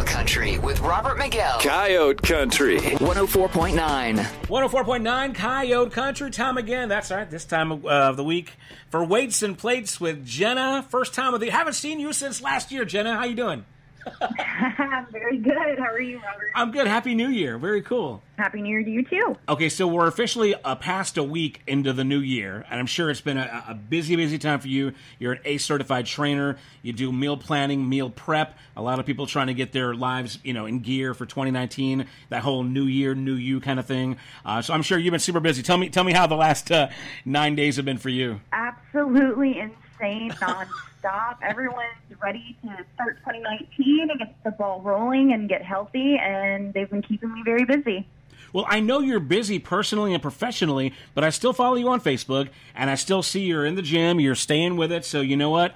Country with Robert Miguel. Coyote Country. 104.9. 104.9 Coyote Country. Time again. That's right. This time of the week for Weights and Plates with Jenna. First time of the... Haven't seen you since last year, Jenna. How you doing? I'm very good. How are you, Robert? I'm good. Happy New Year. Very cool. Happy New Year to you, too. Okay, so we're officially past a week into the new year, and I'm sure it's been a busy time for you. You're an ACE-certified trainer. You do meal planning, meal prep. A lot of people trying to get their lives, in gear for 2019, that whole new year, new you kind of thing. So I'm sure you've been super busy. Tell me how the last 9 days have been for you. Absolutely insane, nonstop. Everyone's ready to start 2019 and get the ball rolling and get healthy, and they've been keeping me very busy. Well, I know you're busy personally and professionally, but I still follow you on Facebook, and I still see you're in the gym, you're staying with it, so you know what?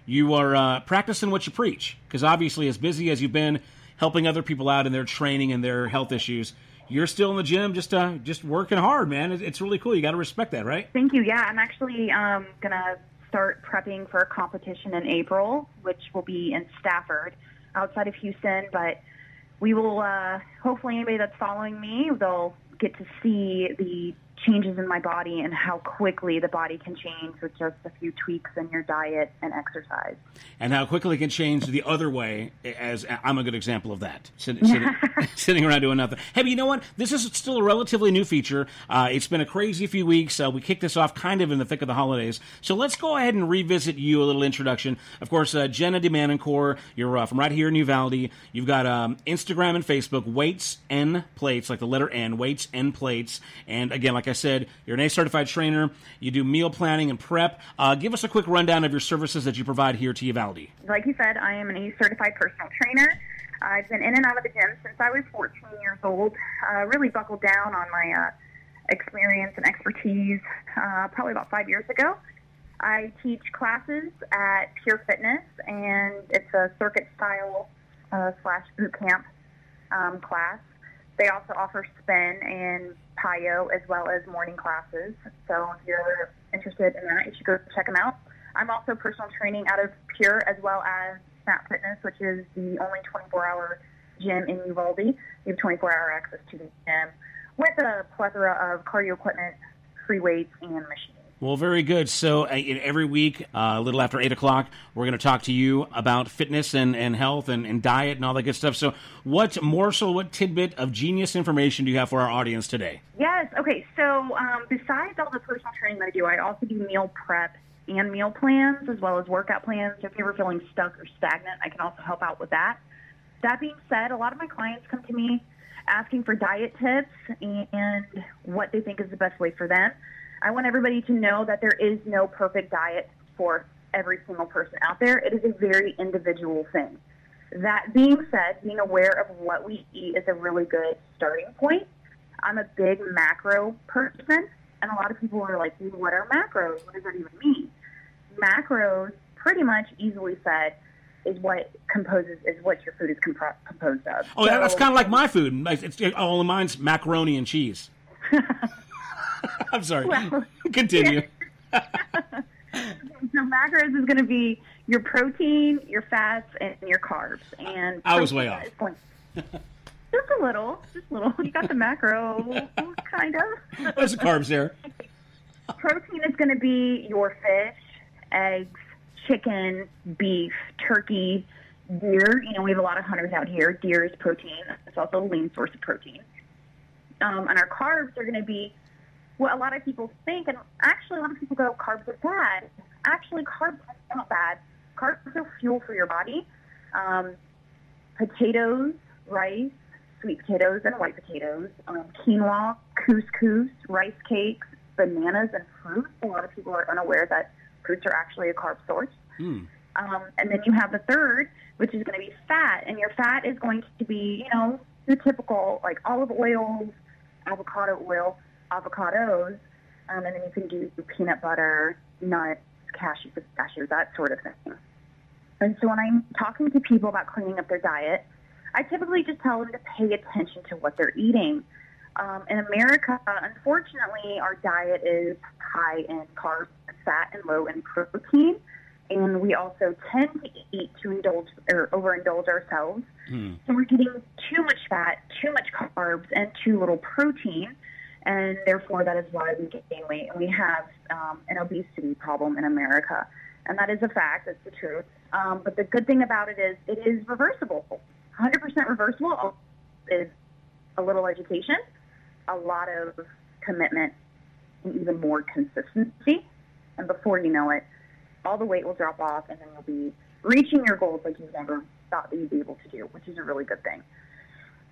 You are practicing what you preach, because obviously as busy as you've been helping other people out in their training and their health issues, you're still in the gym just working hard, man. It's really cool. You got to respect that, right? Thank you. Yeah, I'm actually going to start prepping for a competition in April, which will be in Stafford, outside of Houston, but we will, hopefully anybody that's following me, they'll get to see the changes in my body and how quickly the body can change with just a few tweaks in your diet and exercise. And how quickly it can change the other way, as I'm a good example of that. Sitting around doing nothing. Hey, but you know what? This is still a relatively new feature. It's been a crazy few weeks. We kicked this off kind of in the thick of the holidays. So let's go ahead and revisit you, a little introduction. Of course, Gennadiy Manencore, you're from right here in Uvalde. You've got Instagram and Facebook, Weights and Plates, like the letter N, Weights and Plates. And again, like I said, you're an ACE-certified trainer. You do meal planning and prep. Give us a quick rundown of your services that you provide here to Uvalde. Like you said, I am an ACE-certified personal trainer. I've been in and out of the gym since I was 14 years old. Really buckled down on my experience and expertise probably about 5 years ago. I teach classes at Pure Fitness, and it's a circuit-style / boot camp class. They also offer spin and PIO as well as morning classes. So if you're interested in that, you should go check them out. I'm also personal training out of Pure as well as Snap Fitness, which is the only 24-hour gym in Uvalde. You have 24-hour access to the gym with a plethora of cardio equipment, free weights, and machines. Well, very good. So every week, a little after 8 o'clock, we're going to talk to you about fitness and health and diet and all that good stuff. So what tidbit of genius information do you have for our audience today? Yes. Okay. So besides all the personal training that I do, I also do meal prep and meal plans as well as workout plans. So if you're ever feeling stuck or stagnant, I can also help out with that. That being said, a lot of my clients come to me asking for diet tips and what they think is the best way for them. I want everybody to know that there is no perfect diet for every single person out there. It is a very individual thing. That being said, being aware of what we eat is a really good starting point. I'm a big macro person, and a lot of people are like, what are macros? What does that even mean? Macros, pretty much easily said, is what your food is composed of. Oh, so, that's kind of like my food. All of mine's macaroni and cheese. I'm sorry. Well, continue. So macros is going to be your protein, your fats, and your carbs. And I was way off. Just a little. You got the macro, kind of. There's the carbs there. Protein is going to be your fish, eggs, chicken, beef, turkey, deer. We have a lot of hunters out here. Deer is protein. It's also a lean source of protein. And our carbs are going to be what a lot of people think, and actually a lot of people go, carbs are bad. Actually, carbs are not bad. Carbs are fuel for your body. Potatoes, rice, sweet potatoes and white potatoes, quinoa, couscous, rice cakes, bananas, and fruit. A lot of people are unaware that fruits are actually a carb source. And then you have the third, which is going to be fat, and your fat is going to be, your typical, like olive oils, avocado oil, avocados, and then you can do peanut butter, nuts, cashews, pistachios, that sort of thing. And so when I'm talking to people about cleaning up their diet, I typically just tell them to pay attention to what they're eating. In America, unfortunately, our diet is high in carbs, fat, and low in protein. and we also tend to eat to indulge or overindulge ourselves. So we're getting too much fat, too much carbs, and too little protein, and therefore that is why we gain weight, and we have an obesity problem in America. And that is a fact. That's the truth. But the good thing about it is reversible. 100% reversible is a little education, a lot of commitment, and even more consistency. And before you know it, all the weight will drop off, and then you'll be reaching your goals like you've never thought that you'd be able to do, which is a really good thing.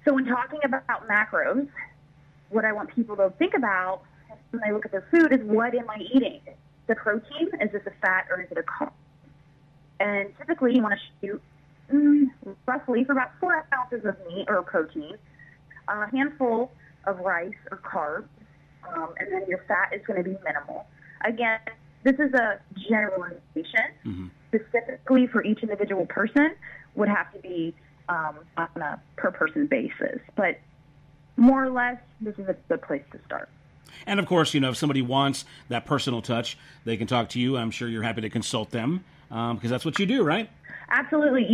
So when talking about macros, what I want people to think about when they look at their food is, what am I eating? The protein, is it a fat, or is it a carb? And typically you want to shoot roughly for about 4 ounces of meat or protein, a handful of rice or carbs, and then your fat is going to be minimal. Again, this is a generalization. Specifically for each individual person would have to be on a per-person basis. But more or less, this is a good place to start. And, of course, if somebody wants that personal touch, they can talk to you. I'm sure you're happy to consult them because that's what you do, right? Absolutely.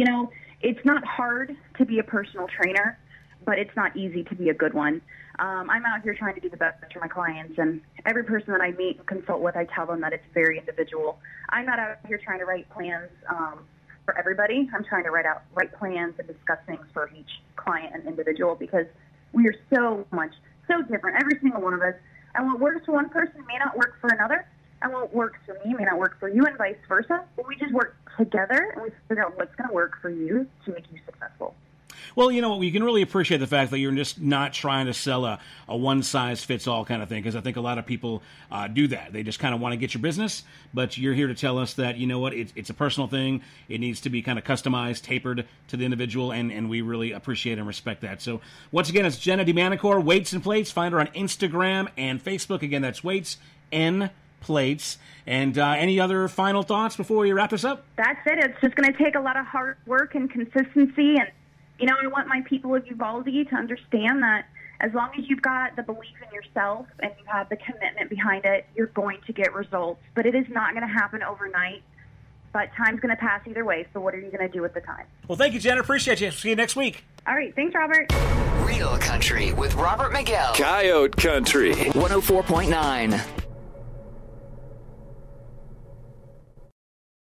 It's not hard to be a personal trainer, but it's not easy to be a good one. I'm out here trying to do the best for my clients, and every person that I meet and consult with, I tell them that it's very individual. I'm not out here trying to write plans for everybody. I'm trying to write plans and discuss things for each client and individual, because we are so different, every single one of us. And what works for one person may not work for another, and what works for me may not work for you, and vice versa. But we just work together, and we figure out what's going to work for you to make you successful. Well, you can really appreciate the fact that you're just not trying to sell a one-size-fits-all kind of thing, because I think a lot of people do that. They just kind of want to get your business, but you're here to tell us that, it's a personal thing. It needs to be kind of customized, tapered to the individual, and we really appreciate and respect that. So, once again, it's Gennadiy Manicure, Weights and Plates. Find her on Instagram and Facebook. Again, that's Weights and Plates. And any other final thoughts before we wrap this up? That's it. It's just going to take a lot of hard work and consistency, and I want my people of Uvalde to understand that as long as you've got the belief in yourself and you have the commitment behind it, you're going to get results. But it is not going to happen overnight. But time's going to pass either way, so what are you going to do with the time? Well, thank you, Jenna. Appreciate you. See you next week. All right. Thanks, Robert. Real Country with Robert Miguel. Coyote Country. 104.9.